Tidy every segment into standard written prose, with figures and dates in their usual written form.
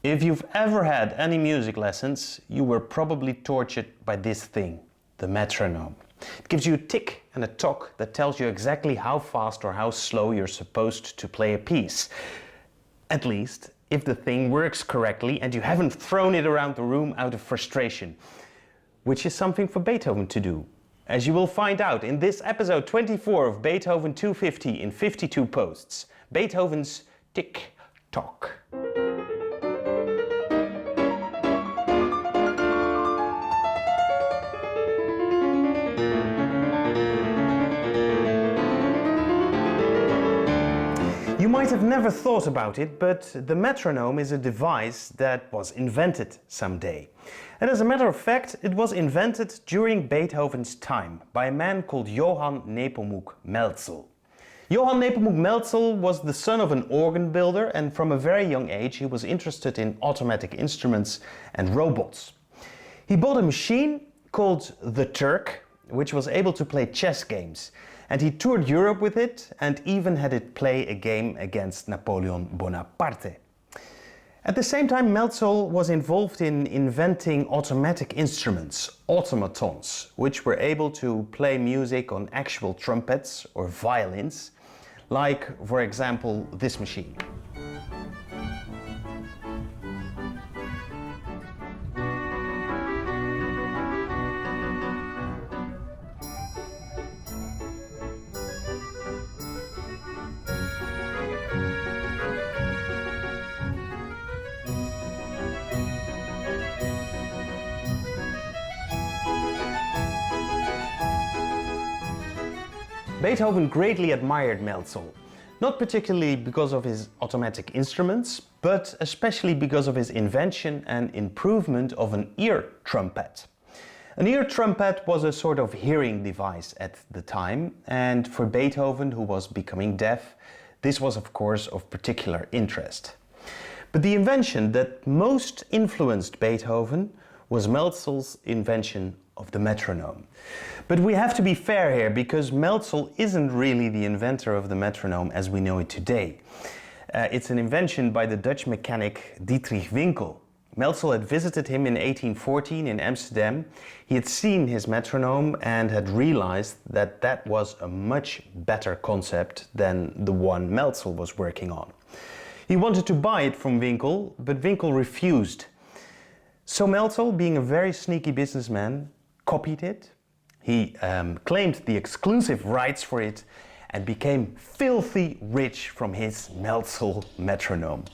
If you've ever had any music lessons, you were probably tortured by this thing, the metronome. It gives you a tick and a tock that tells you exactly how fast or how slow you're supposed to play a piece. At least, if the thing works correctly and you haven't thrown it around the room out of frustration, which is something for Beethoven to do. As you will find out in this episode 24 of Beethoven 250 in 52 posts, Beethoven's Tik-tok. You might have never thought about it, but the metronome is a device that was invented someday. And as a matter of fact, it was invented during Beethoven's time by a man called Johann Nepomuk Mälzel. Johann Nepomuk Mälzel was the son of an organ builder, and from a very young age he was interested in automatic instruments and robots. He bought a machine called the Turk, which was able to play chess games. And he toured Europe with it and even had it play a game against Napoleon Bonaparte. At the same time, Mälzel was involved in inventing automatic instruments, automatons, which were able to play music on actual trumpets or violins, like, for example, this machine. Beethoven greatly admired Mälzel, not particularly because of his automatic instruments, but especially because of his invention and improvement of an ear trumpet. An ear trumpet was a sort of hearing device at the time, and for Beethoven, who was becoming deaf, this was of course of particular interest. But the invention that most influenced Beethoven was Mälzel's invention of the metronome. But we have to be fair here, because Mälzel isn't really the inventor of the metronome as we know it today. It's an invention by the Dutch mechanic Dietrich Winkel. Mälzel had visited him in 1814 in Amsterdam. He had seen his metronome and had realized that that was a much better concept than the one Mälzel was working on. He wanted to buy it from Winkel, but Winkel refused. So Mälzel, being a very sneaky businessman, copied it. He claimed the exclusive rights for it and became filthy rich from his Mälzel metronome.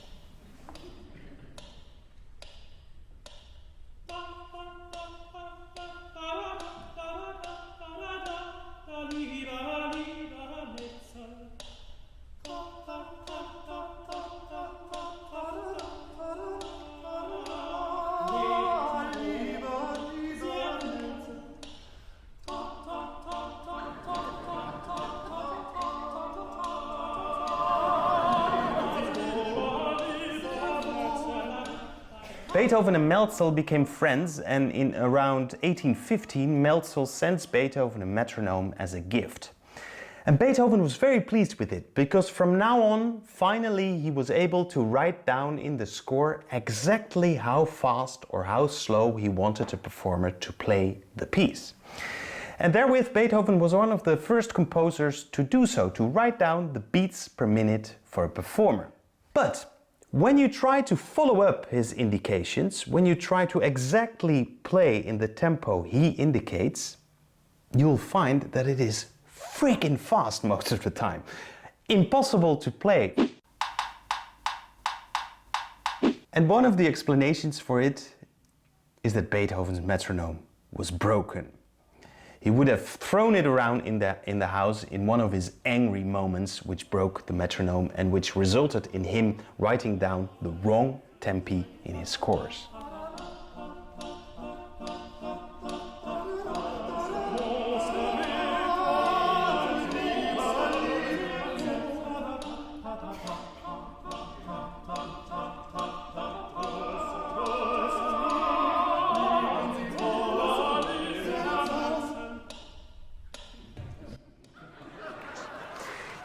Beethoven and Mälzel became friends, and in around 1815 Mälzel sends Beethoven a metronome as a gift. And Beethoven was very pleased with it, because from now on, finally he was able to write down in the score exactly how fast or how slow he wanted a performer to play the piece. And therewith Beethoven was one of the first composers to do so, to write down the beats per minute for a performer. But when you try to follow up his indications, when you try to exactly play in the tempo he indicates, you'll find that it is freaking fast most of the time. Impossible to play. And one of the explanations for it is that Beethoven's metronome was broken. He would have thrown it around in the house in one of his angry moments, which broke the metronome and which resulted in him writing down the wrong tempi in his scores.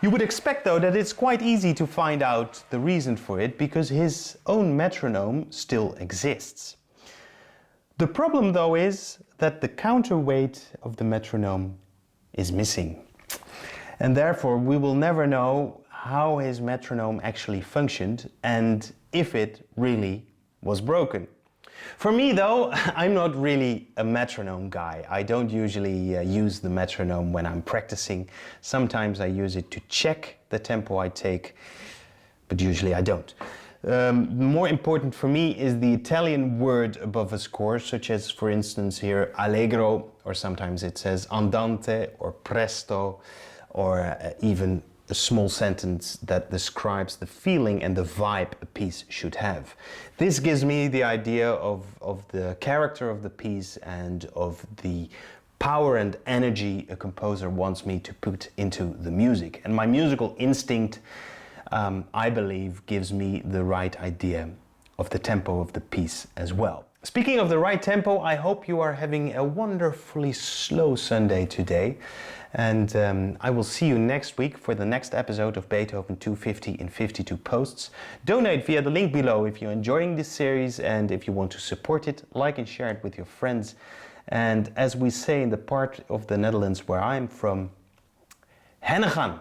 You would expect though that it's quite easy to find out the reason for it because his own metronome still exists. The problem though is that the counterweight of the metronome is missing. And therefore we will never know how his metronome actually functioned and if it really was broken. For me though, I'm not really a metronome guy. I don't usually use the metronome when I'm practicing. Sometimes I use it to check the tempo I take, but usually I don't. More important for me is the Italian word above a score, such as for instance here allegro, or sometimes it says andante or presto, or even a small sentence that describes the feeling and the vibe a piece should have. This gives me the idea of the character of the piece and of the power and energy a composer wants me to put into the music. And my musical instinct, I believe, gives me the right idea of the tempo of the piece as well. Speaking of the right tempo, I hope you are having a wonderfully slow Sunday today. And I will see you next week for the next episode of Beethoven 250 in 52 posts. Donate via the link below if you're enjoying this series, and if you want to support it, like and share it with your friends. And as we say in the part of the Netherlands where I'm from, Hennegan!